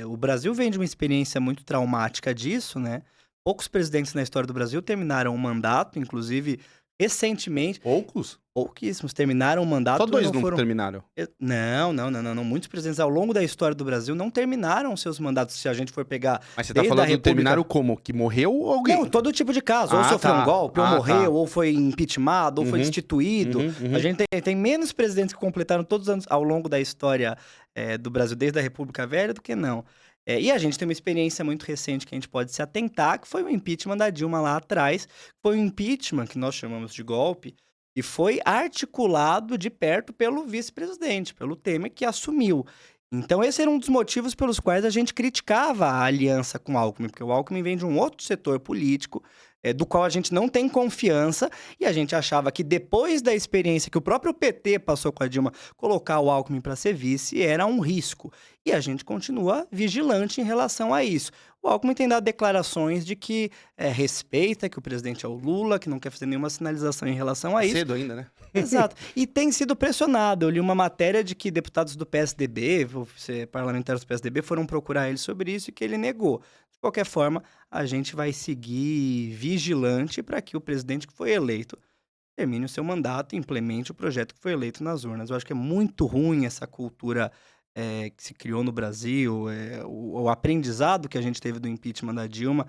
O Brasil vem de uma experiência muito traumática disso, né. Poucos presidentes na história do Brasil terminaram o mandato, inclusive recentemente Poucos? pouquíssimos terminaram o Só mandato e 2 não não foram terminaram. não, não, não, não, não, muitos presidentes ao longo da história do Brasil não terminaram seus mandatos, se a gente for pegar Mas você tá desde a falando terminaram república. como? Que morreu ou Não, alguém? todo tipo de caso, ou Ah, sofreu um tá. golpe, ou Ah, morreu, tá. ou foi impeachmentado, ou foi Uhum, destituído. uhum, A uhum. gente tem menos presidentes que completaram todos os anos ao longo da história, do Brasil, desde a República Velha, do que não. E a gente tem uma experiência muito recente que a gente pode se atentar, que foi o impeachment da Dilma lá atrás. Foi um impeachment que nós chamamos de golpe, e foi articulado de perto pelo vice-presidente, pelo Temer, que assumiu. Então esse era um dos motivos pelos quais a gente criticava a aliança com o Alckmin, porque o Alckmin vem de um outro setor político, do qual a gente não tem confiança, e a gente achava que depois da experiência que o próprio PT passou com a Dilma, colocar o Alckmin para ser vice era um risco. E a gente continua vigilante em relação a isso. O Alckmin tem dado declarações de que respeita, que o presidente é o Lula, que não quer fazer nenhuma sinalização em relação Tá a isso. cedo ainda, né? Exato. E tem sido pressionado. Eu li uma matéria de que deputados do PSDB, parlamentares do PSDB, foram procurar ele sobre isso e que ele negou. De qualquer forma, a gente vai seguir vigilante para que o presidente que foi eleito termine o seu mandato e implemente o projeto que foi eleito nas urnas. Eu acho que é muito ruim essa cultura que se criou no Brasil, o aprendizado que a gente teve do impeachment da Dilma.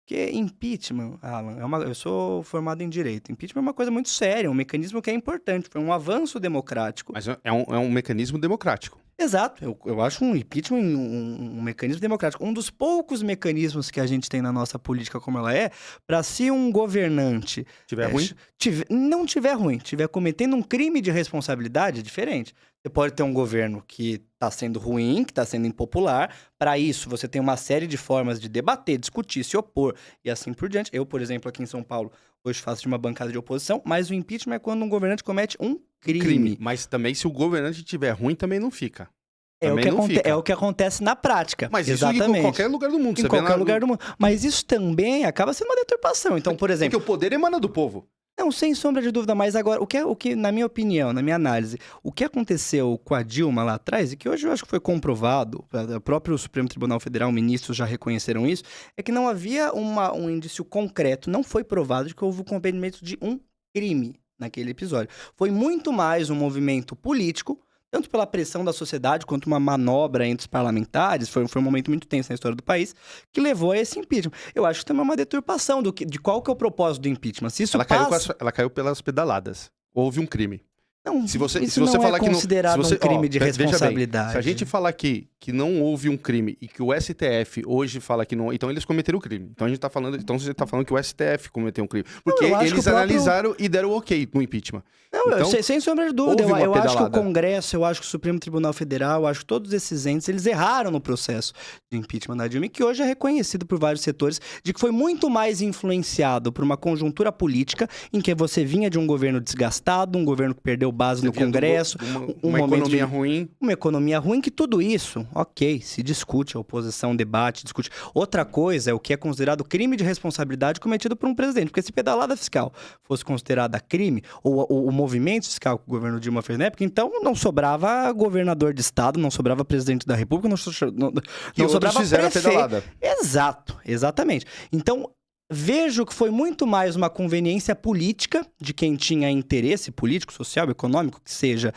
Porque impeachment, Alan, eu sou formado em direito. Impeachment é uma coisa muito séria, um mecanismo que é importante, foi um avanço democrático. Mas é um mecanismo democrático. Exato, eu acho um impeachment um mecanismo democrático. Um dos poucos mecanismos que a gente tem na nossa política como ela é, para se um governante Tiver ruim? não tiver ruim, tiver cometendo um crime de responsabilidade, é diferente. Você pode ter um governo que está sendo ruim, que está sendo impopular. Para isso, você tem uma série de formas de debater, discutir, se opor e assim por diante. Eu, por exemplo, aqui em São Paulo, hoje faço de uma bancada de oposição, mas o impeachment é quando um governante comete um Crime. crime. Mas também se o governante tiver ruim, também não fica. É o Também que não fica. é o que acontece na prática. Mas isso em Exatamente. qualquer lugar do mundo. Em Você vê qualquer lá, lugar do mundo. Mas isso também acaba sendo uma deturpação. Então, por porque exemplo, o poder emana do povo. não, sem sombra de dúvida, mas agora, o que, na minha opinião, na minha análise, o que aconteceu com a Dilma lá atrás, e que hoje eu acho que foi comprovado, o próprio Supremo Tribunal Federal, ministros já reconheceram isso, é que não havia um indício concreto, não foi provado de que houve o cometimento de um crime naquele episódio. Foi muito mais um movimento político, tanto pela pressão da sociedade quanto uma manobra entre os parlamentares, foi um momento muito tenso na história do país, que levou a esse impeachment. Eu acho que também é uma deturpação de qual que é o propósito do impeachment. Se isso passa... Ela caiu pelas pedaladas. Houve um crime. Não, Se você isso não falar é que não, considerado um crime de veja bem, responsabilidade. se a gente falar aqui que não houve um crime e que o STF hoje fala que não, então eles cometeram o crime. Então você tá falando que o STF cometeu um crime, porque eu acho que eles o próprio... analisaram e deram ok no impeachment. Não, Então, sem sombra de dúvida. houve uma Eu acho que o pedalada. Congresso, eu acho que o Supremo Tribunal Federal, eu acho que todos esses entes, eles erraram no processo de impeachment da Dilma, que hoje é reconhecido por vários setores, de que foi muito mais influenciado por uma conjuntura política, em que você vinha de um governo desgastado, um governo que perdeu base no Congresso, uma economia ruim. Uma economia ruim, que tudo isso, ok, se discute, a oposição debate, discute. Outra coisa é o que é considerado crime de responsabilidade cometido por um presidente, porque se pedalada fiscal fosse considerada crime, ou o movimento fiscal que o governo Dilma fez na época, então não sobrava governador de estado, não sobrava presidente da república, não sobrava fizeram a prefeito. pedalada. Exato, exatamente. Então, vejo que foi muito mais uma conveniência política de quem tinha interesse político, social, econômico, que seja,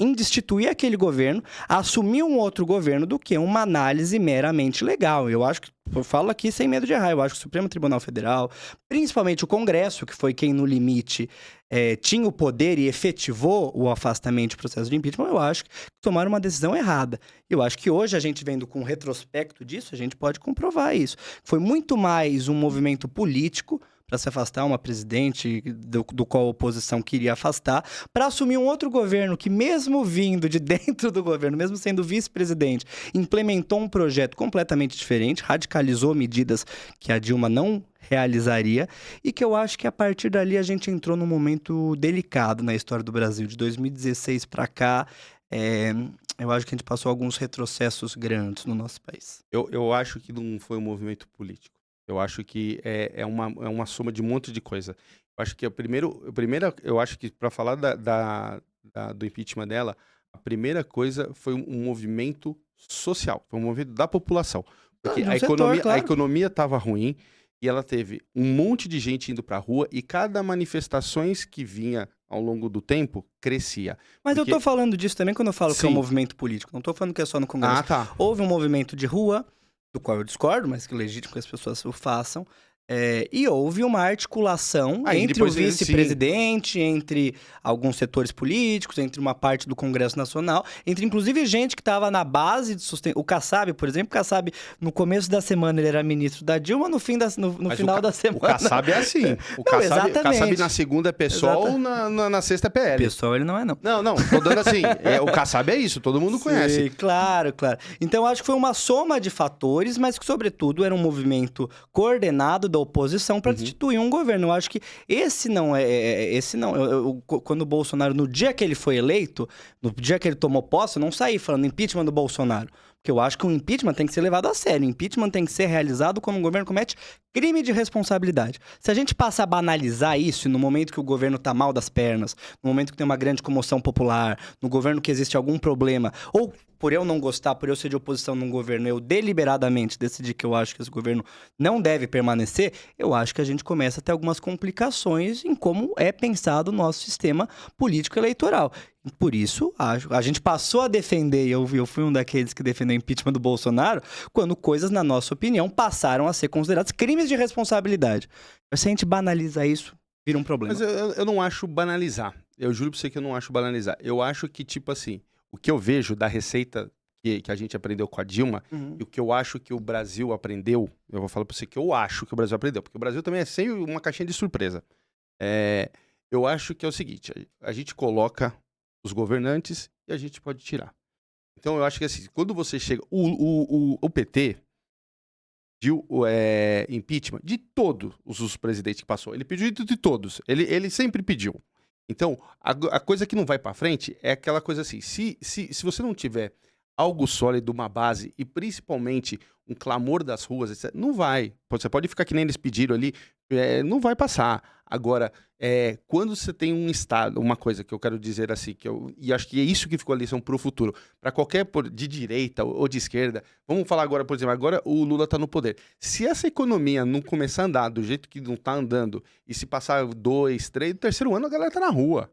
em destituir aquele governo, assumir um outro governo, do que uma análise meramente legal. Eu acho que, eu falo aqui sem medo de errar, eu acho que o Supremo Tribunal Federal, principalmente o Congresso, que foi quem no limite tinha o poder e efetivou o afastamento do processo de impeachment, eu acho que tomaram uma decisão errada. Eu acho que hoje, a gente vendo com retrospecto disso, a gente pode comprovar isso. Foi muito mais um movimento político para se afastar uma presidente do qual a oposição queria afastar, para assumir um outro governo que, mesmo vindo de dentro do governo, mesmo sendo vice-presidente, implementou um projeto completamente diferente, radicalizou medidas que a Dilma não realizaria, e que eu acho que a partir dali a gente entrou num momento delicado na história do Brasil. De 2016 para cá, eu acho que a gente passou alguns retrocessos grandes no nosso país. Eu acho que não foi um movimento político. Eu acho que é uma soma de um monte de coisa. Eu acho que eu acho que para falar do impeachment dela, a primeira coisa foi um movimento social, foi um movimento da população. Porque de um a setor, economia, claro. a economia estava ruim e ela teve um monte de gente indo para a rua e cada manifestações que vinha ao longo do tempo crescia. Mas eu Porque- tô falando disso também quando eu falo que é um Sim. movimento político. Não tô falando que é só no Congresso. Ah, tá. Houve um movimento de rua, do qual eu discordo, mas que é legítimo que as pessoas o façam. E houve uma articulação Aí entre o depois vice-presidente, entre alguns setores políticos, entre uma parte do Congresso Nacional, entre inclusive gente que estava na base de sustento. O Kassab, por exemplo, o Kassab, no começo da semana ele era ministro da Dilma, no Mas final da O semana. Kassab é assim. O Kassab exatamente. na segunda é PSOL, na sexta é PL. Pessoal, ele não é, não. Não, tô dando assim. O Kassab é isso, todo mundo conhece. Sim, claro, claro. Então, acho que foi uma soma de fatores, mas que, sobretudo, era um movimento coordenado da oposição para destituir um governo. Eu acho que esse não é... Esse não... Quando o Bolsonaro, no dia que ele foi eleito, no dia que ele tomou posse, eu não saí falando impeachment do Bolsonaro. Porque eu acho que o impeachment tem que ser levado a sério. O impeachment tem que ser realizado quando o governo comete crime de responsabilidade. Se a gente passa a banalizar isso no momento que o governo tá mal das pernas, no momento que tem uma grande comoção popular, no governo que existe algum problema, ou por eu não gostar, por eu ser de oposição num governo, eu deliberadamente decidi que eu acho que esse governo não deve permanecer, eu acho que a gente começa a ter algumas complicações em como é pensado o nosso sistema político eleitoral. Por isso, a gente passou a defender, e eu fui um daqueles que defendeu o impeachment do Bolsonaro, quando coisas, na nossa opinião, passaram a ser consideradas crimes de responsabilidade. Mas se a gente banaliza isso, vira um problema. Mas eu não acho banalizar. Eu juro pra você que eu não acho banalizar. Eu acho que, tipo assim, o que eu vejo da receita que a gente aprendeu com a Dilma, e o que eu acho que o Brasil aprendeu, eu vou falar pra você que eu acho que o Brasil aprendeu, porque o Brasil também é sempre uma caixinha de surpresa. Eu acho que é o seguinte, a gente coloca os governantes e a gente pode tirar. Então eu acho que assim, quando você chega... O PT pediu impeachment de todos os presidentes que passou. Ele pediu de todos. Ele sempre pediu. Então, a coisa que não vai pra frente é aquela coisa assim, se você não tiver algo sólido, uma base, e principalmente um clamor das ruas, etc., não vai. Você pode ficar que nem eles pediram ali, não vai passar. Agora, quando você tem um Estado, uma coisa que eu quero dizer assim, e acho que é isso que ficou a lição pro futuro, para qualquer de direita ou de esquerda, vamos falar agora, por exemplo, agora o Lula tá no poder. Se essa economia não começar a andar do jeito que não tá andando, e se passar 2, 3, no terceiro ano a galera tá na rua.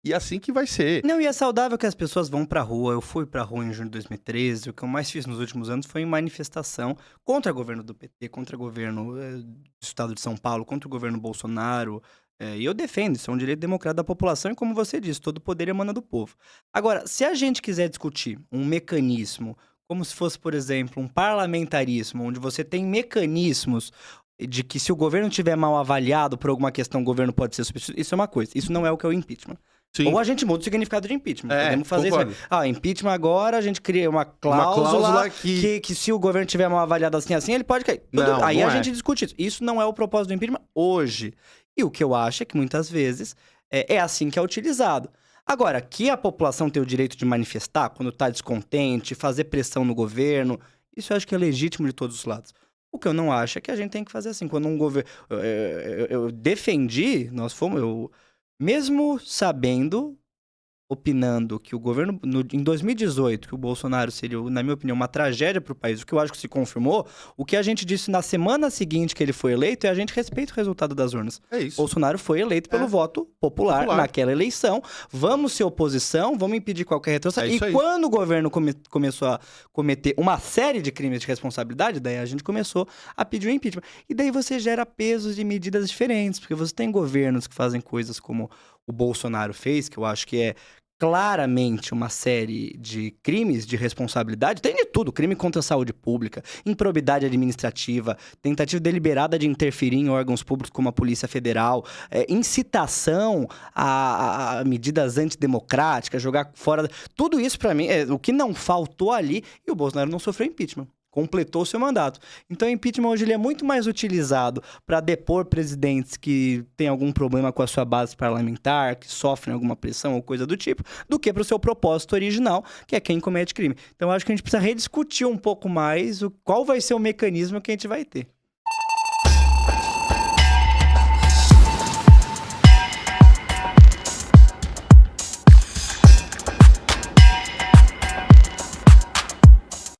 E assim que vai ser. Não, e é saudável que as pessoas vão pra rua. Eu fui pra rua em junho de 2013. O que eu mais fiz nos últimos anos foi manifestação contra o governo do PT, contra o governo do estado de São Paulo, contra o governo Bolsonaro. E eu defendo, isso é um direito democrático da população e, como você disse, todo poder emana do povo. Agora, se a gente quiser discutir um mecanismo, como se fosse, por exemplo, um parlamentarismo, onde você tem mecanismos de que se o governo tiver mal avaliado por alguma questão, o governo pode ser substituído, isso é uma coisa. Isso não é o que é o impeachment. Sim. Ou a gente muda o significado de impeachment. Podemos fazer concordo. isso. Impeachment agora, a gente cria uma cláusula que que se o governo tiver mal avaliado assim, ele pode cair. Não, Aí não a é. gente discute isso. Isso não é o propósito do impeachment hoje. E o que eu acho é que muitas vezes é assim que é utilizado. Agora, que a população tem o direito de manifestar quando está descontente, fazer pressão no governo, isso eu acho que é legítimo de todos os lados. O que eu não acho é que a gente tem que fazer assim. Quando um governo... Eu defendi, mesmo sabendo, opinando que o governo, em 2018, que o Bolsonaro seria, na minha opinião, uma tragédia para o país, o que eu acho que se confirmou, o que a gente disse na semana seguinte que ele foi eleito é a gente respeita o resultado das urnas. É isso. Bolsonaro foi eleito pelo voto popular naquela eleição. Vamos ser oposição, vamos impedir qualquer retrocesso. E quando o governo começou a cometer uma série de crimes de responsabilidade, daí a gente começou a pedir o impeachment. E daí você gera pesos de medidas diferentes, porque você tem governos que fazem coisas como o Bolsonaro fez, que eu acho que é claramente uma série de crimes de responsabilidade. Tem de tudo, crime contra a saúde pública, improbidade administrativa, tentativa deliberada de interferir em órgãos públicos como a Polícia Federal, incitação a medidas antidemocráticas, jogar fora... Tudo isso, pra mim, o que não faltou ali, e o Bolsonaro não sofreu impeachment. Completou o seu mandato. Então, o impeachment hoje ele é muito mais utilizado para depor presidentes que têm algum problema com a sua base parlamentar, que sofrem alguma pressão ou coisa do tipo, do que para o seu propósito original, que é quem comete crime. Então, eu acho que a gente precisa rediscutir um pouco mais qual vai ser o mecanismo que a gente vai ter.